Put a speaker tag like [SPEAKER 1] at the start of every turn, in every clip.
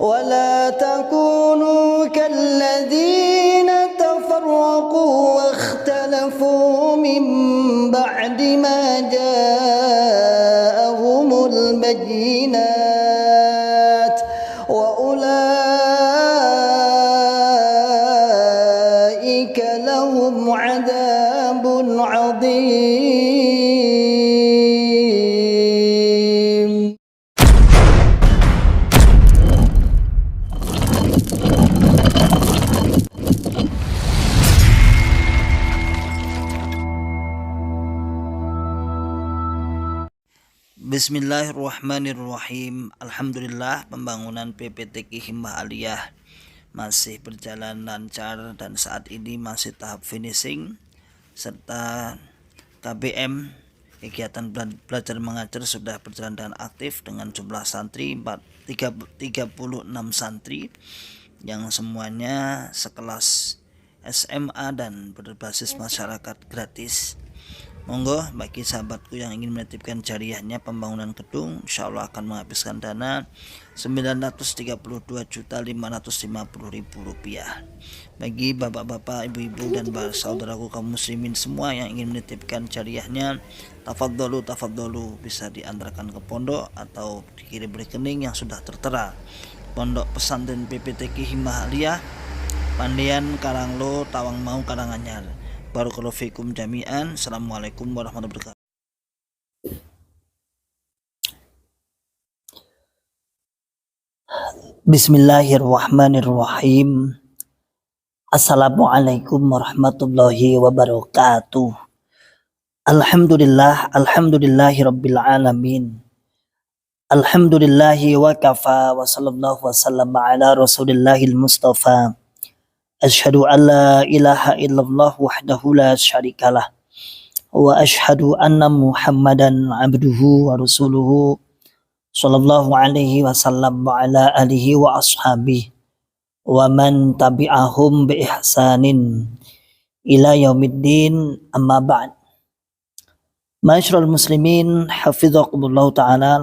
[SPEAKER 1] ولا تكونوا كالذين تفرقوا واختلفوا من بعد ما جاءهم البينات وأولئك لهم عذاب عظيم.
[SPEAKER 2] Bismillahirrahmanirrahim. Alhamdulillah, pembangunan PPTQ Himmah Aliyah masih berjalan lancar dan saat ini masih tahap finishing, serta KBM kegiatan belajar mengajar sudah berjalan dengan aktif dengan jumlah santri 36 santri yang semuanya sekelas SMA dan berbasis masyarakat gratis. Monggo bagi sahabatku yang ingin menitipkan jariahnya pembangunan gedung, insya Allah akan menghabiskan dana Rp932.550.000. Bagi bapak-bapak, ibu-ibu dan saudaraku kaum muslimin semua yang ingin menitipkan jariahnya, tafadholu bisa diantarkan ke pondok atau dikirim rekening yang sudah tertera. Pondok Pesantren PPTQ Himmah Aliyah, Pandian Karanglo, Tawangmau, Karanganyar. Barakallahu fikum jami'an. Assalamualaikum warahmatullahi wabarakatuh. Bismillahirrahmanirrahim. Assalamualaikum warahmatullahi wabarakatuh. Alhamdulillahi rabbil alamin. Alhamdulillahi wa kafa wa sallallahu wa sallam ala rasulillahil mustafa. Asyhadu an la ilaha illallah wahdahu la syarikalah wa asyhadu anna Muhammadan abduhu wa rasuluhu sallallahu alaihi wasallam wa ala alihi wa ashabihi wa man tabi'ahum bi ihsanin ila yaumiddin, amma ba'd. Ma'asyiral muslimin, hafizakumullah taala.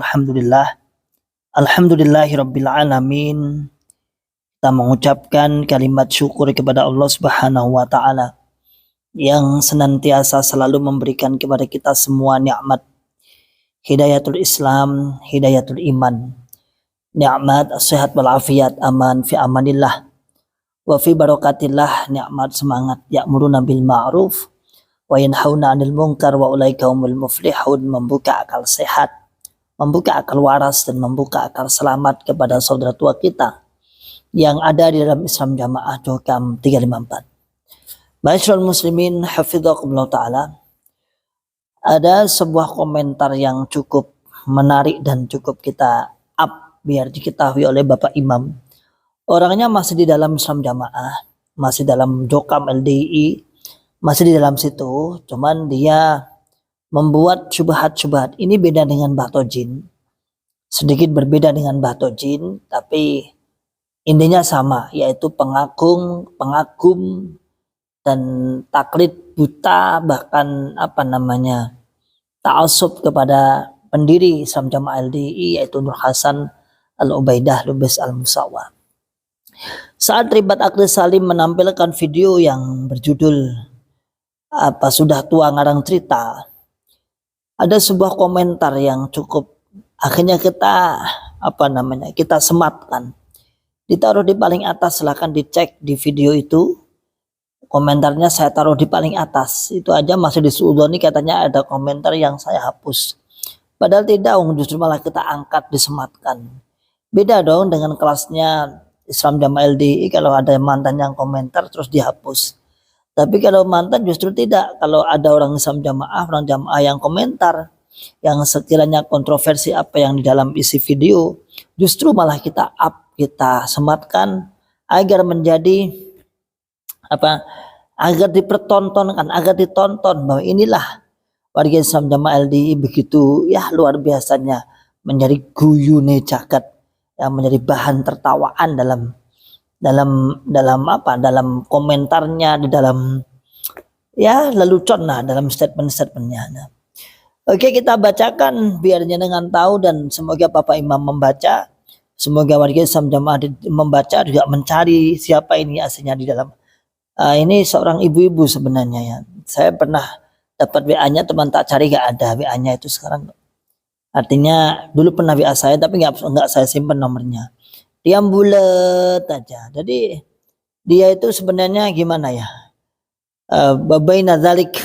[SPEAKER 2] Alhamdulillahi rabbil alamin. Kita mengucapkan kalimat syukur kepada Allah Subhanahu wa taala yang senantiasa selalu memberikan kepada kita semua nikmat hidayatul Islam, hidayatul iman, nikmat sehat wal afiat, aman fi amanillah wa fi barakatillah, nikmat semangat ya'muruna bil ma'ruf wa yanhauna 'anil munkar wa ulaika humul muflihun, membuka akal sehat, membuka akal waras dan membuka akal selamat kepada saudara tua kita yang ada di dalam Islam Jamaah Johkam 354. Ma'asyiral muslimin, hafizakumullah taala. Ada sebuah komentar yang cukup menarik dan cukup kita up biar diketahui oleh Bapak Imam. Orangnya masih di dalam Islam Jamaah, masih dalam Johkam LDI, masih di dalam situ, cuman dia membuat syubhat-syubhat. Ini beda dengan Batojin. Sedikit berbeda dengan Batojin, tapi intinya sama, yaitu pengagum dan taklid buta, bahkan ta'assub kepada pendiri Islam Jamaah LDI, yaitu Nur Hasan Al-Ubaidah Lubis Al-Musawa. Saat Ribat Akil Salim menampilkan video yang berjudul sudah tua ngarang cerita, ada sebuah komentar yang cukup akhirnya kita kita sematkan. Ditaruh di paling atas, silahkan dicek di video itu. Komentarnya saya taruh di paling atas. Itu aja masih disuudoni katanya ada komentar yang saya hapus. Padahal tidak, justru malah kita angkat, disematkan. Beda dong dengan kelasnya Islam Jamaah LDI, kalau ada mantan yang komentar terus dihapus. Tapi kalau mantan justru tidak. Kalau ada orang Islam Jamaah, orang Jamaah yang komentar, yang sekiranya kontroversi apa yang di dalam isi video, justru malah kita up, kita sematkan agar menjadi agar dipertontonkan, agar ditonton bahwa inilah warga Islam Jamaah LDI begitu luar biasanya menjadi guyune jagat, yang menjadi bahan tertawaan dalam komentarnya, di dalam lelucon dalam statement-statementnya. Oke, kita bacakan biar jenengan tahu dan semoga Bapak Imam membaca Semoga warga Islam jamaah membaca juga mencari siapa ini aslinya di dalam. Ini seorang ibu-ibu sebenarnya ya. Saya pernah dapat WA-nya, teman tak cari gak ada WA-nya itu sekarang. Artinya dulu pernah WA saya tapi nggak saya simpan nomornya. Dia bulat aja. Jadi dia itu sebenarnya gimana ya? Babaina dzalik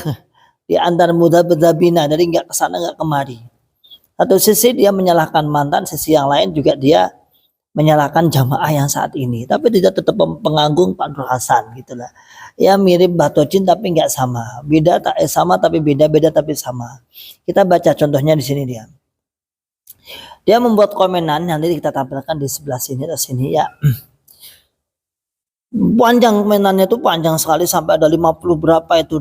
[SPEAKER 2] di antar mudzabbina, jadi nggak kesana nggak kemari. Satu sisi dia menyalahkan mantan, sisi yang lain juga dia menyalahkan jamaah yang saat ini. Tapi tidak tetap pengagum Pak Nur Hasan gitulah. Ya mirip Batojin tapi nggak sama. Beda tak sama tapi beda tapi sama. Kita baca contohnya di sini dia. Dia membuat komenan yang nanti kita tampilkan di sebelah sini atau sini ya. Panjang komenannya itu panjang sekali sampai ada 50 berapa itu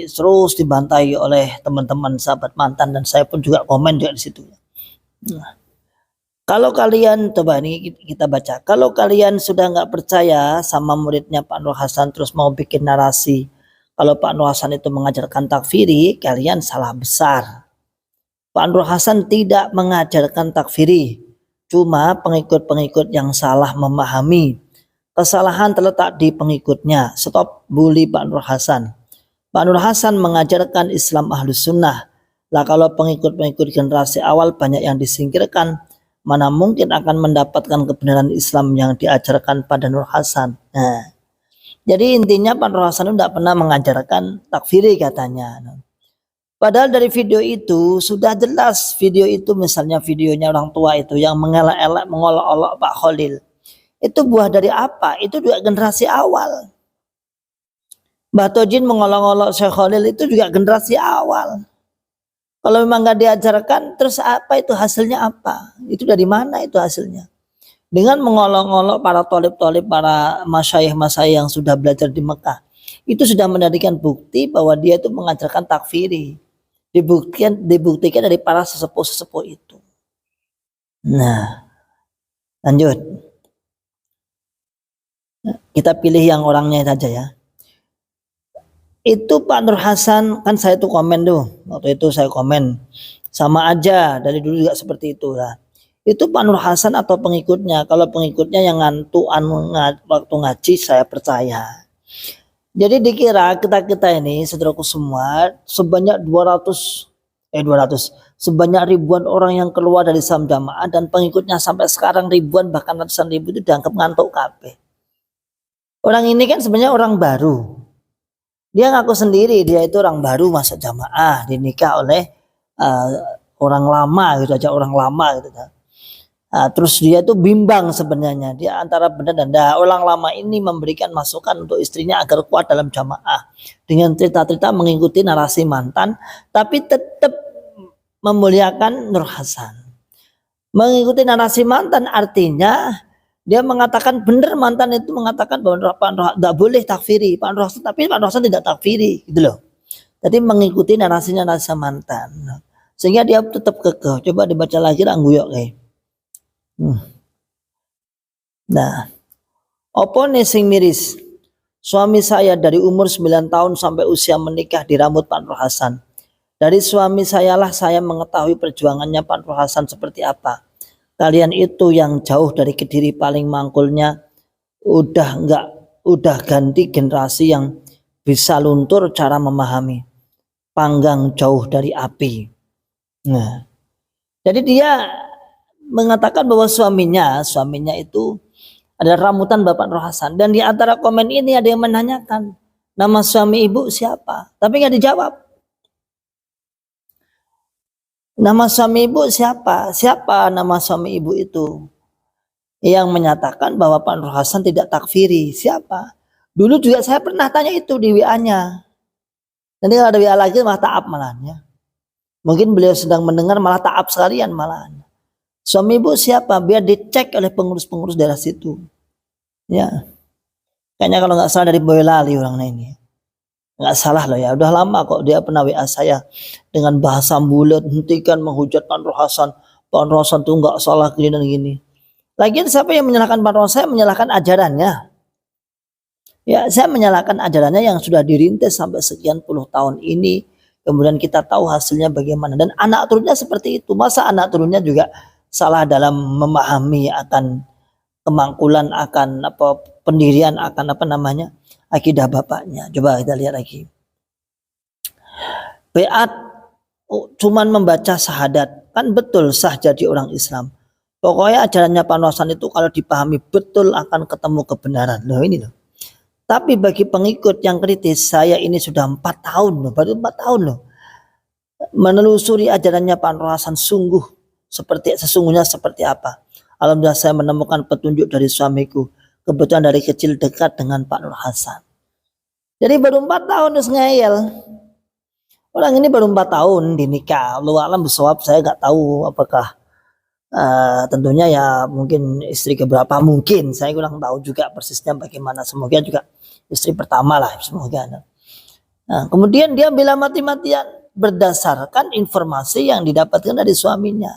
[SPEAKER 2] terus dibantai oleh teman-teman sahabat mantan dan saya pun juga komen juga di situ. Nah, kalau kalian coba ini kita baca, kalau kalian sudah nggak percaya sama muridnya Pak Nur Hasan terus mau bikin narasi kalau Pak Nur Hasan itu mengajarkan takfiri, kalian salah besar. Pak Nur Hasan tidak mengajarkan takfiri, cuma pengikut-pengikut yang salah memahami. Kesalahan terletak di pengikutnya. Stop bully Pak Nur Hasan. Pak Nur Hasan mengajarkan Islam Ahlus Sunnah. Lah kalau pengikut-pengikut generasi awal banyak yang disingkirkan, mana mungkin akan mendapatkan kebenaran Islam yang diajarkan pada Nur Hasan. Nah, jadi intinya Pak Nur Hasan itu tidak pernah mengajarkan takfiri katanya. Padahal dari video itu sudah jelas, video itu misalnya videonya orang tua itu yang mengelak-elak mengolok-olok Pak Khalil. Itu buah dari apa? Itu juga generasi awal. Batojin mengolok-olok Syekh Khalil itu juga generasi awal. Kalau memang nggak diajarkan, terus apa itu hasilnya apa? Itu dari mana itu hasilnya? Dengan mengolok-olok para tolib-tolib, para masyayikh-masyayikh yang sudah belajar di Mekah, itu sudah menjadikan bukti bahwa dia itu mengajarkan takfiri. Dibuktikan dari para sesepuh-sesepuh itu. Nah, lanjut. Kita pilih yang orangnya saja ya. Itu Pak Nur Hasan, kan saya tuh komen tuh. Waktu itu saya komen. Sama aja, dari dulu juga seperti itu lah. Itu Pak Nur Hasan atau pengikutnya. Kalau pengikutnya yang ngantuan waktu ngaji saya percaya. Jadi dikira kita ini saudaraku semua sebanyak 200 sebanyak ribuan orang yang keluar dari Islam Jamaah dan pengikutnya sampai sekarang ribuan bahkan ratusan ribu itu dianggap ngantuk kabeh. Orang ini kan sebenarnya orang baru. Dia ngaku sendiri dia itu orang baru masuk jamaah, dinikah oleh orang lama gitu aja, orang lama gitu. Terus dia itu bimbang sebenarnya, dia antara benar dan tidak. Orang lama ini memberikan masukan untuk istrinya agar kuat dalam jamaah dengan cerita-cerita mengikuti narasi mantan, tapi tetap memuliakan Nur Hasan. Mengikuti narasi mantan artinya dia mengatakan benar mantan itu mengatakan bahwa Pak Nur tidak boleh takfiri Pak Nur Hasan, tapi Pak Nur Hasan tidak takfiri gitu loh. Jadi mengikuti narasinya narasi mantan, sehingga dia tetap kekeh. Coba dibaca lagi lah guyok kayak. Nah, opone sing miris. Suami saya dari umur 9 tahun sampai usia menikah dirambut Pak Nur Hasan. Dari suami sayalah saya mengetahui perjuangannya Pak Nur Hasan seperti apa. Kalian itu yang jauh dari Kediri paling mangkulnya udah ganti generasi yang bisa luntur cara memahami. Panggang jauh dari api. Nah, jadi dia mengatakan bahwa suaminya itu adalah rambutan Bapak Nur Hasan. Dan di antara komen ini ada yang menanyakan nama suami ibu siapa, tapi nggak dijawab. Nama suami ibu siapa? Siapa nama suami ibu itu? Yang menyatakan bahwa Pak Nur Hasan tidak takfiri. Siapa? Dulu juga saya pernah tanya itu di WA-nya. Nanti kalau ada WA lagi malah taab malahnya. Mungkin beliau sedang mendengar malah taab sekalian malahan. Suami ibu siapa? Biar dicek oleh pengurus-pengurus daerah situ. Ya. Kayaknya kalau nggak salah dari Boyolali orangnya ini. Nggak salah loh ya, udah lama kok dia pernah WA saya dengan bahasa bulat, hentikan menghujat Pak Nur Hasan. Pak Nur Hasan tuh nggak salah gini dan gini. Lagian siapa yang menyalahkan Pak Nur Hasan? Saya menyalahkan ajarannya. Ya, saya menyalahkan ajarannya yang sudah dirintis sampai sekian puluh tahun ini. Kemudian kita tahu hasilnya bagaimana. Dan anak turunnya seperti itu. Masa anak turunnya juga salah dalam memahami akan kemangkulan, akan pendirian, akan akidah bapaknya. Coba kita lihat lagi. Beat cuman membaca syahadat, kan betul sah jadi orang Islam. Pokoknya ajarannya Pak Nur Hasan itu kalau dipahami betul akan ketemu kebenaran. Loh ini loh. Tapi bagi pengikut yang kritis, saya ini sudah 4 tahun loh, baru 4 tahun loh, menelusuri ajarannya Pak Nur Hasan sesungguhnya seperti apa. Alhamdulillah saya menemukan petunjuk dari suamiku. Kebetulan dari kecil dekat dengan Pak Nur Hasan. Jadi baru 4 tahun terus ngeyel. Orang ini baru 4 tahun dinikah. Allahu a'lam bishawab, saya nggak tahu apakah tentunya ya mungkin istri keberapa, mungkin saya kurang tahu juga persisnya bagaimana, semoga juga istri pertama lah semoga. Nah, kemudian dia bela mati-matian berdasarkan informasi yang didapatkan dari suaminya.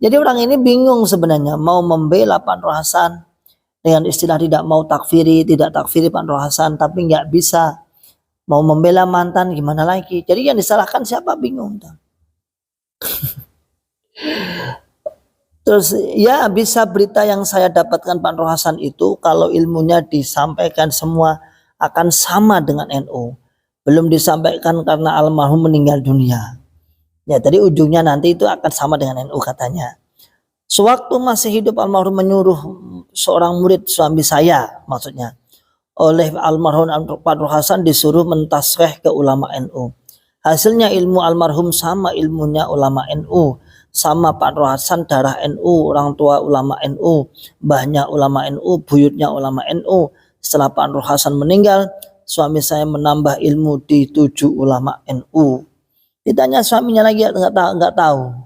[SPEAKER 2] Jadi orang ini bingung sebenarnya mau membela Pak Nur Hasan dengan istilah tidak mau takfiri Pak Nur Hasan, tapi nggak bisa. Mau membela mantan gimana lagi? Jadi yang disalahkan siapa, bingung. Terus ya bisa berita yang saya dapatkan Pak Nur Hasan itu kalau ilmunya disampaikan semua akan sama dengan NU. Belum disampaikan karena almarhum meninggal dunia. Ya tadi ujungnya nanti itu akan sama dengan NU katanya. Sewaktu masih hidup almarhum menyuruh seorang murid suami saya, maksudnya oleh almarhum Pak Nur Hasan disuruh mentasreh ke ulama NU. Hasilnya ilmu almarhum sama ilmunya ulama NU. Sama Pak Nur Hasan darah NU, orang tua ulama NU, mbahnya ulama NU, buyutnya ulama NU. Setelah Pak Nur Hasan meninggal, suami saya menambah ilmu di 7 ulama NU. Ditanya suaminya lagi nggak tahu.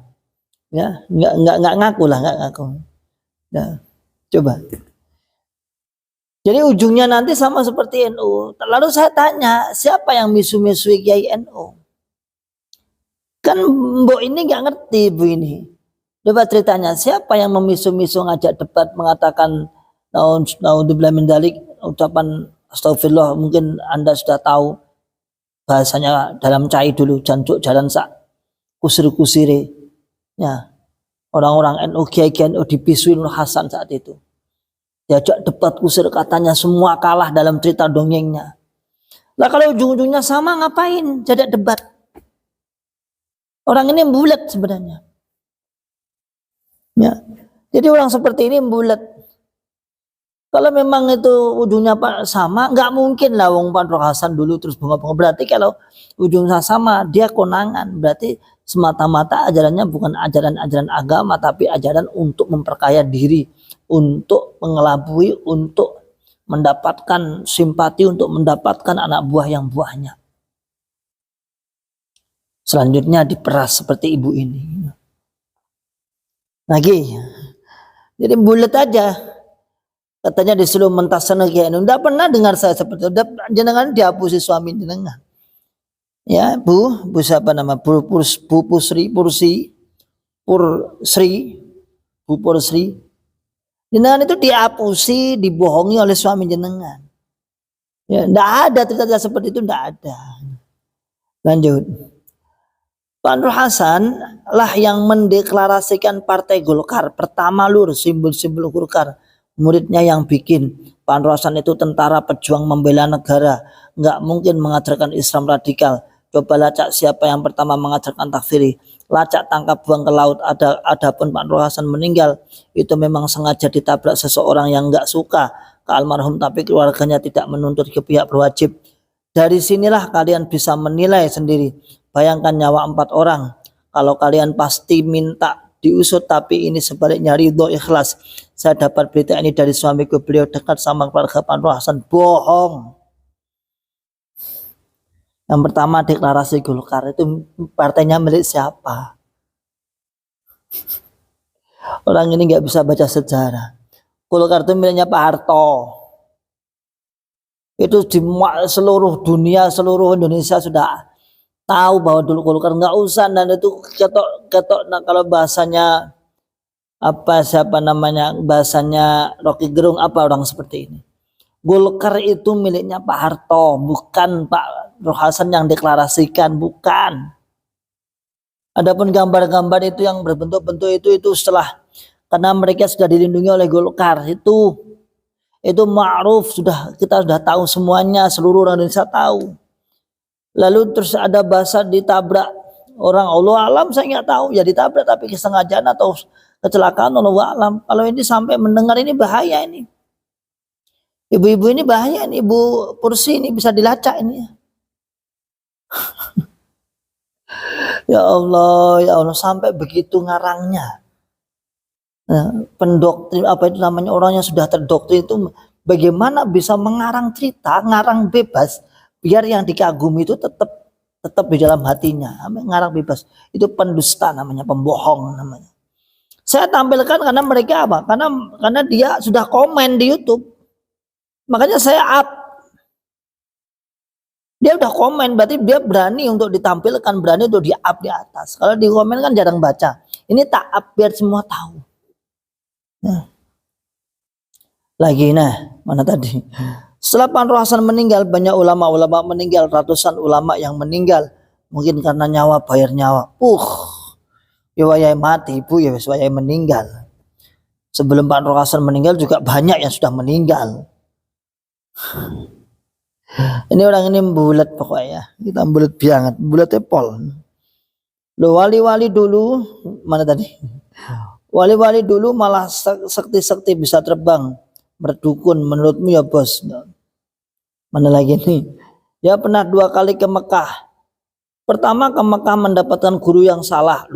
[SPEAKER 2] Ya, nggak ngaku lah, nggak ngaku. Nah, coba. Jadi ujungnya nanti sama seperti NU. Lalu saya tanya, siapa yang misu-misui Kiai NU? Kan Mbok ini nggak ngerti Bu ini. Coba ceritanya, siapa yang memisu-misu ngajak debat mengatakan naudzubillah min dzalik, ucapan astagfirullah, mungkin Anda sudah tahu bahasanya dalam cai dulu, jancuk jalan sak kusir-kusire. Ya. Orang-orang NU, Kiai NU dipisuin Nur Hasan saat itu. Diajak debat kusir, katanya semua kalah dalam cerita dongengnya. Lah kalau ujung-ujungnya sama ngapain jadi debat? Orang ini bulat sebenarnya. Ya. Jadi orang seperti ini bulat. Kalau memang itu ujungnya sama, nggak mungkin lah wong Pak Nur Hasan dulu terus bunga-bunga. Berarti kalau ujungnya sama, dia konangan. Berarti semata-mata ajarannya bukan ajaran-ajaran agama, tapi ajaran untuk memperkaya diri, untuk mengelabui, untuk mendapatkan simpati, untuk mendapatkan anak buah yang buahnya. Selanjutnya diperas seperti ibu ini. Lagi, jadi bulat aja. Katanya disuruh mentasana Kiai NU. Tidak pernah dengar saya seperti itu. Jenengan dihapusi suami jenengan. Ya, Bu siapa nama? Bu Pursri. Jenengan itu dihapusi, dibohongi oleh suami jenengan. Ya, tidak ada cerita seperti itu, tidak ada. Lanjut. Pak Nur Hasan lah yang mendeklarasikan Partai Golkar pertama simbol-simbol Golkar. Muridnya yang bikin. Pak Nur Hasan itu tentara pejuang membela negara, nggak mungkin mengajarkan Islam radikal. Coba lacak siapa yang pertama mengajarkan takfiri. Lacak tangkap buang ke laut. Adapun Pak Nur Hasan meninggal, itu memang sengaja ditabrak seseorang yang nggak suka ke almarhum, tapi keluarganya tidak menuntut ke pihak berwajib. Dari sinilah kalian bisa menilai sendiri. Bayangkan nyawa 4 orang. Kalau kalian pasti minta diusut, tapi ini sebaliknya ridho ikhlas. Saya dapat berita ini dari suamiku, beliau dekat sama keluarga Pak Nur Hasan. Bohong. Yang pertama deklarasi Golkar itu partainya milik siapa? Orang ini nggak bisa baca sejarah. Golkar itu miliknya Pak Harto. Itu di seluruh dunia, seluruh Indonesia sudah tahu bahwa dulu Golkar, nggak usah. Dan itu ketok nah, kalau bahasanya bahasanya Rocky Gerung, apa orang seperti ini. Golkar itu miliknya Pak Harto, bukan Pak Nur Hasan yang deklarasikan, bukan. Adapun gambar-gambar itu yang berbentuk-bentuk itu setelah karena mereka sudah dilindungi oleh Golkar. Itu ma'ruf, kita sudah tahu semuanya, seluruh orang Indonesia tahu. Lalu terus ada bahasa ditabrak orang, Allah alam saya nggak tahu ya, ditabrak tapi kesengajaan atau kecelakaan, Allah alam. Kalau ini sampai mendengar ini bahaya ini. Ibu-ibu ini bahaya ini, Ibu Pursi ini bisa dilacak ini. Ya Allah sampai begitu ngarangnya. Pendoktrin apa itu namanya, orang yang sudah terdoktrin itu bagaimana bisa mengarang cerita, ngarang bebas biar yang dikagumi itu tetap di dalam hatinya. Ngarang bebas itu pendusta namanya, pembohong namanya. Saya tampilkan karena mereka apa? Karena dia sudah komen di YouTube. Makanya saya up. Dia udah komen, berarti dia berani untuk ditampilkan, berani untuk di up di atas. Kalau di komen kan jarang baca. Ini tak up biar semua tahu. Nah. Lagi mana tadi? Setelah Pak Anwar Hasan meninggal, banyak ulama-ulama meninggal, ratusan ulama yang meninggal. Mungkin karena nyawa bayar nyawa. Ya wayai mati, Bu, ya wayai meninggal. Sebelum Pak Anwar Hasan meninggal juga banyak yang sudah meninggal. Ini orang ini bulat pokoknya, kita bulat banget, bulatnya pol. Lo wali-wali dulu mana tadi? Wali-wali dulu malah sakti-sakti bisa terbang berdukun, menurutmu ya bos? Mana lagi nih? Ya pernah 2 kali ke Mekah. Pertama ke Mekah mendapatkan guru yang salah,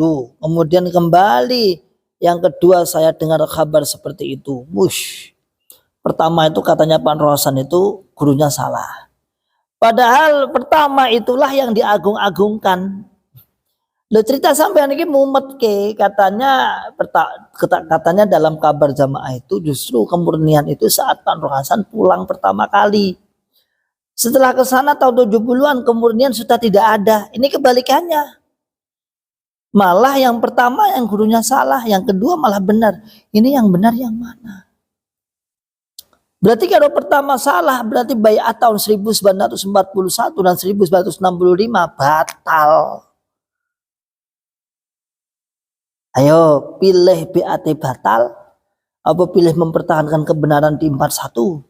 [SPEAKER 2] kemudian kembali. Yang kedua saya dengar kabar seperti itu. Pertama itu katanya Pak Anwar Hasan itu gurunya salah. Padahal pertama itulah yang diagung-agungkan. Lo cerita sampai ini mumet ke katanya dalam kabar jamaah itu justru kemurnian itu saat Pak Anwar Hasan pulang pertama kali. Setelah ke sana tahun 70-an kemurnian sudah tidak ada. Ini kebalikannya. Malah yang pertama yang gurunya salah, yang kedua malah benar. Ini yang benar yang mana? Berarti kalau pertama salah, berarti baiat tahun 1941 dan 1965 batal. Ayo pilih BAT batal, apa pilih mempertahankan kebenaran di 41?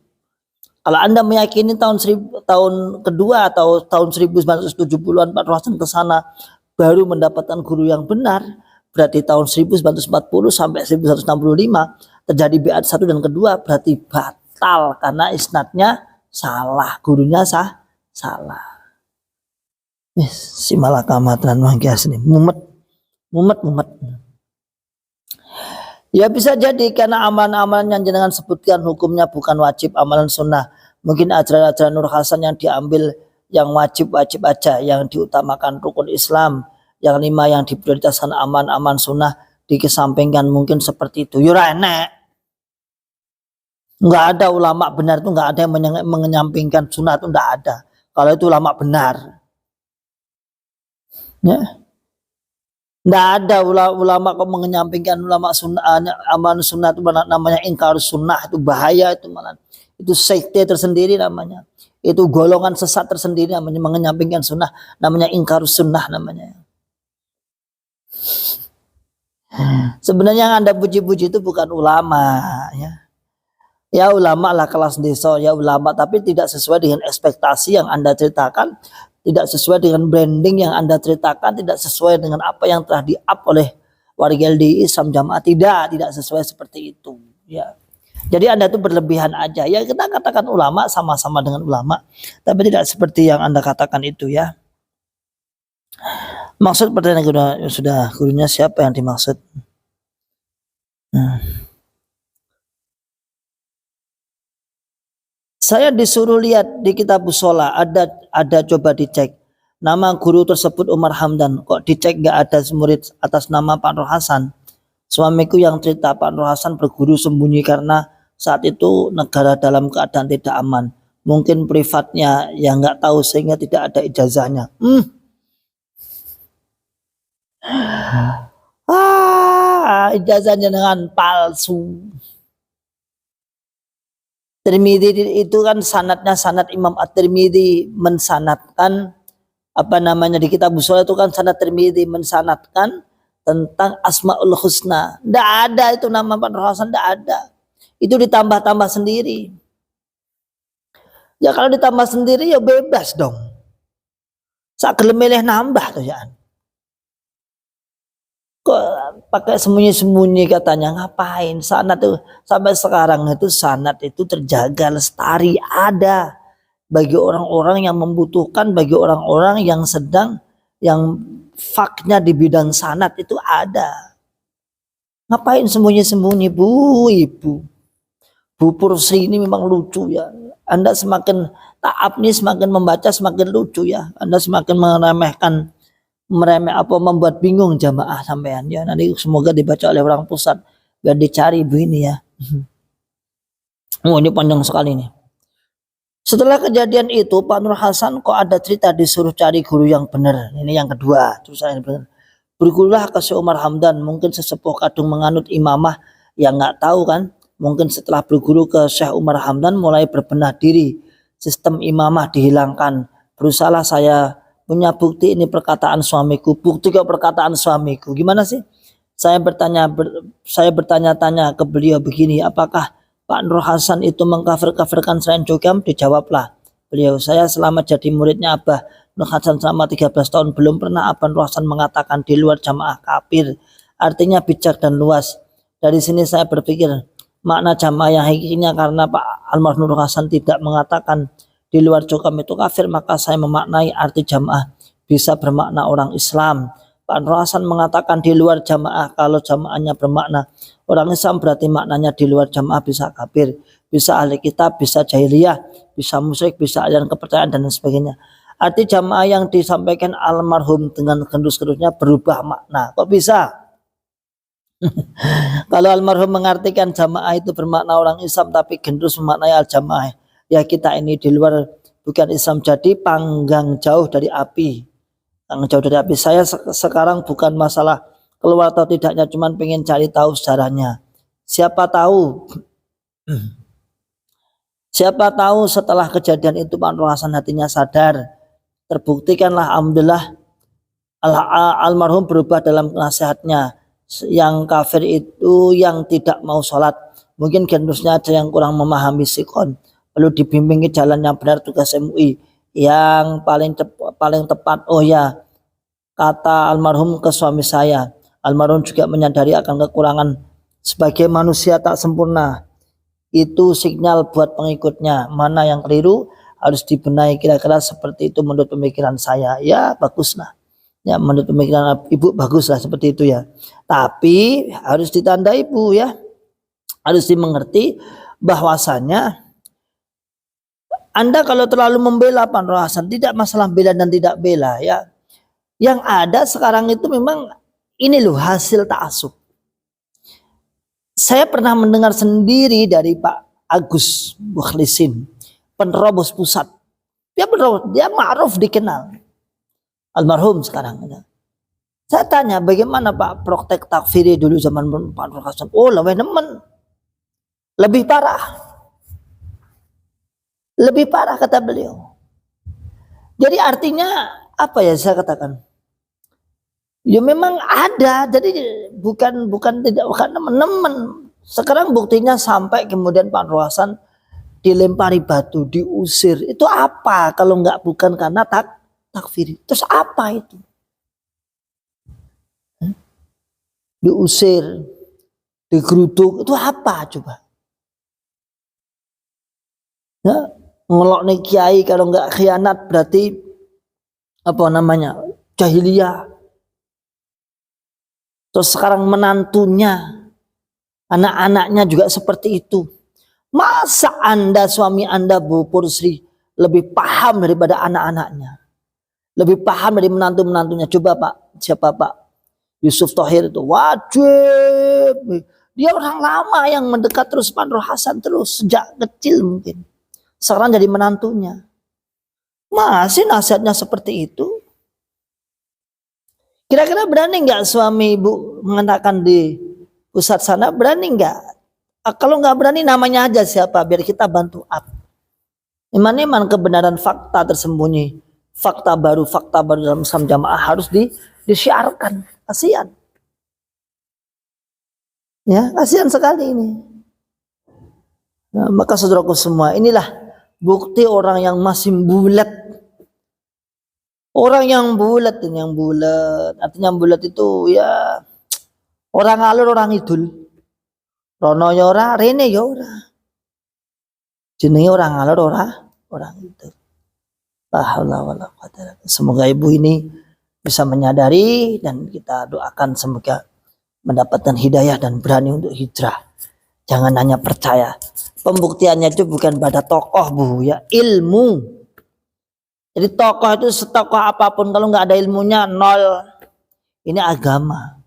[SPEAKER 2] Kalau Anda meyakini tahun kedua atau tahun 1970-an Pak Anwar Hasan ke sana baru mendapatkan guru yang benar, berarti tahun 1940 sampai 1965 terjadi BAT 1 dan kedua, berarti batal karena isnadnya salah, gurunya salah. Si malakamatran mangkias ini mumet. Ya bisa jadi karena amalan-amalan yang jenengan sebutkan hukumnya bukan wajib, amalan sunnah. Mungkin ajaran-ajaran Nur Hasan yang diambil yang wajib-wajib aja, yang diutamakan rukun Islam, yang 5 yang diprioritaskan aman-aman sunnah dikesampingkan, mungkin seperti itu. Yura enek. Enggak ada ulama benar itu, enggak ada yang menyampingkan sunnah itu, enggak ada. Kalau itu ulama benar. Ya. Enggak ada ulama kok menyampingkan ulama sunnah, aman sunnah itu namanya ingkar sunnah, itu bahaya itu malah. Itu sekte tersendiri namanya. Itu golongan sesat tersendiri namanya, menyampingkan sunnah, namanya ingkar sunnah namanya. Sebenarnya yang Anda puji-puji itu bukan ulama ya. Ya ulama lah kelas desa, ya ulama, tapi tidak sesuai dengan ekspektasi yang Anda ceritakan, tidak sesuai dengan branding yang Anda ceritakan, tidak sesuai dengan apa yang telah di-up oleh warga LDI Islam Jamaah, tidak sesuai seperti itu ya. Jadi Anda itu berlebihan aja ya, kita katakan ulama sama-sama dengan ulama, tapi tidak seperti yang Anda katakan itu ya. Maksud pertanyaan sudah gurunya siapa yang dimaksud? Saya disuruh lihat di kitab Shalah, ada coba dicek. Nama guru tersebut Umar Hamdan. Kok dicek nggak ada murid atas nama Pak Anwar Hasan? Suamiku yang cerita Pak Anwar Hasan berguru sembunyi karena saat itu negara dalam keadaan tidak aman. Mungkin privatnya yang nggak tahu sehingga tidak ada ijazahnya. Ijazahnya dengan palsu. Tirmidzi itu kan sanadnya sanad Imam At-Tirmidzi mensanadkan di kitab Shalah itu kan sanad Tirmidzi mensanadkan tentang Asmaul Husna. Tidak ada itu nama Pak Nur Hasan, tidak ada. Itu ditambah-tambah sendiri. Ya kalau ditambah sendiri ya bebas dong. Sak gelem milih nambah tuh ya. Kok pakai sembunyi-sembunyi katanya, ngapain? Sanad tuh sampai sekarang itu sanad itu terjaga lestari, ada bagi orang-orang yang membutuhkan, bagi orang-orang yang sedang yang faknya di bidang sanad itu ada. Ngapain sembunyi-sembunyi Bu Ibu? Bu Pursi ini memang lucu ya. Anda semakin taat nih, semakin membaca semakin lucu ya. Anda semakin membuat bingung jamaah sampean ya. Nanti semoga dibaca oleh orang pusat biar dicari ibu ini ya. Oh ini panjang sekali nih. Setelah kejadian itu Pak Nur Hasan kok ada cerita disuruh cari guru yang benar. Ini yang kedua, terus saya benar. Bergurulah ke Syekh Umar Hamdan, mungkin sesepuh kadung menganut imamah yang nggak tahu kan. Mungkin setelah berguru ke Syekh Umar Hamdan mulai berbenah diri, sistem imamah dihilangkan. Berusahalah saya punya bukti ini perkataan suamiku, bukti ke perkataan suamiku. Gimana sih? Saya bertanya-tanya ke beliau begini, apakah Pak Nur Hasan itu mengkafir-kafirkan selain Jogam? Dijawablah beliau, saya selama jadi muridnya Abah Nur Hasan selama 13 tahun belum pernah Abah Nur Hasan mengatakan di luar jamaah kafir. Artinya bijak dan luas. Dari sini saya berpikir makna jamaah yang hakikatnya karena Pak Almarhum Nur Hasan tidak mengatakan di luar Jogam itu kafir, maka saya memaknai arti jamaah bisa bermakna orang Islam. Pak Nur Hasan mengatakan di luar jamaah, kalau jamaahnya bermakna orang Islam berarti maknanya di luar jamaah bisa kafir, bisa ahli kitab, bisa jahiliyah, bisa musyrik, bisa aliran kepercayaan dan sebagainya. Arti jamaah yang disampaikan almarhum dengan gendus-gendusnya berubah makna. Kok bisa? Kalau almarhum mengartikan jamaah itu bermakna orang Islam tapi gendus memaknai al-jamaah, ya kita ini di luar bukan Islam, jadi panggang jauh dari api. Panggang jauh dari api. Saya sekarang bukan masalah keluar atau tidaknya, cuman pengen cari tahu sejarahnya. Siapa tahu setelah kejadian itu Pak Nur Hasan hatinya sadar, terbuktikanlah alhamdulillah almarhum berubah dalam nasihatnya. Yang kafir itu yang tidak mau sholat, mungkin gendusnya ada yang kurang memahami sikon, perlu dibimbingi jalan yang benar. Tugas MUI yang paling tepat. Oh ya, kata almarhum ke suami saya, almarhum juga menyadari akan kekurangan sebagai manusia tak sempurna. Itu sinyal buat pengikutnya, mana yang keliru harus dibenahi, kira-kira seperti itu menurut pemikiran saya. Ya baguslah. Ya menurut pemikiran ibu baguslah seperti itu ya. Tapi harus ditandai Bu ya. Harus dimengerti bahwasanya Anda kalau terlalu membela Pak Nur Hasan, tidak masalah bela dan tidak bela ya. Yang ada sekarang itu memang ini loh hasil ta'assub. Saya pernah mendengar sendiri dari Pak Agus Mukhlisin, penerobos pusat. Dia ma'ruf dikenal. Almarhum sekarang. Saya tanya bagaimana Pak praktek takfiri dulu zaman Pak Nur Hasan. Oh lebih nemen. Lebih parah. Lebih parah kata beliau. Jadi artinya apa ya saya katakan? Ya memang ada. Jadi bukan nemen. Sekarang buktinya sampai kemudian Pak Nur Hasan dilempari batu, diusir. Itu apa kalau bukan karena takfiri? Terus apa itu? Diusir, digeruduk, itu apa coba? Ya, ngelok nih kiai kalau nggak khianat berarti apa namanya? Jahiliyah. Terus sekarang menantunya, anak-anaknya juga seperti itu. Masa Anda, suami Anda Bu Pursi lebih paham daripada anak-anaknya? Lebih paham dari menantu-menantunya? Coba Pak, siapa Pak? Yusuf Thohir itu wajib. Dia orang lama yang mendekat terus Pak Nur Hasan terus sejak kecil mungkin. Sekarang jadi menantunya. Masih nasihatnya seperti itu. Kira-kira berani nggak suami ibu mengatakan di pusat sana? Berani nggak? Kalau nggak berani namanya aja siapa biar kita bantu up. Iman-iman kebenaran fakta tersembunyi. Fakta baru dalam Islam jamaah harus disiarkan. Kasihan. Ya, kasihan sekali ini. Nah, maka saudaraku semua, inilah bukti orang yang masih bulat. Orang yang bulat ini, yang bulat. Artinya yang bulat itu ya orang alur, orang idul. Rono ya ora, rene ya ora. Jenenge orang alur, orang idul. Semoga ibu ini bisa menyadari dan kita doakan semoga mendapatkan hidayah dan berani untuk hijrah. Jangan hanya percaya. Pembuktiannya itu bukan pada tokoh bu, ya ilmu. Jadi tokoh itu setokoh apapun kalau nggak ada ilmunya nol. Ini agama.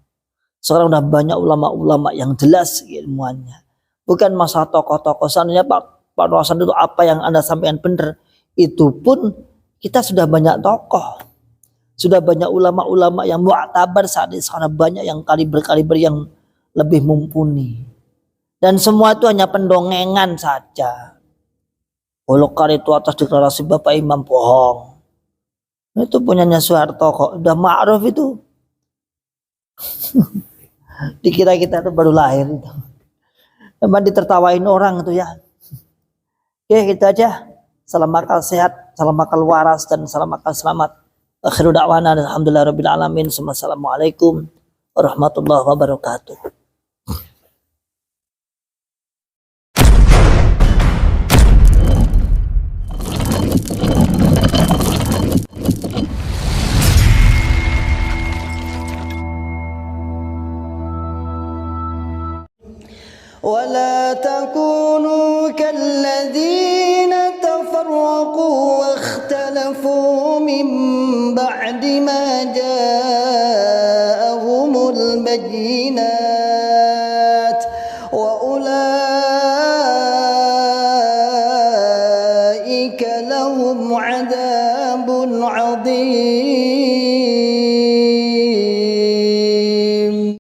[SPEAKER 2] Sekarang udah banyak ulama-ulama yang jelas ilmuannya. Bukan masalah tokoh-tokoh. Seandainya Pak Rosan itu apa yang Anda sampaikan benar, itu pun kita sudah banyak tokoh. Sudah banyak ulama-ulama yang mu'tabar saat ini. Sekarang banyak yang kaliber-kaliber yang lebih mumpuni. Dan semua itu hanya pendongengan saja. Golkar itu atas deklarasi Bapak Imam bohong. Itu punyanya Soeharto kok. Udah ma'ruf itu. Dikira kita itu baru lahir itu. Memang ditertawain orang itu ya. Oke, gitu aja. Salam akal sehat, salam akal waras, dan salam akal selamat. Akhirul da'wana alhamdulillahirabbil alamin. Assalamualaikum warahmatullahi wabarakatuh.
[SPEAKER 1] ولا تكونوا كالذين تفرقوا واختلفوا من بعد ما جاءهم البينات وأولئك لهم عذاب عظيم.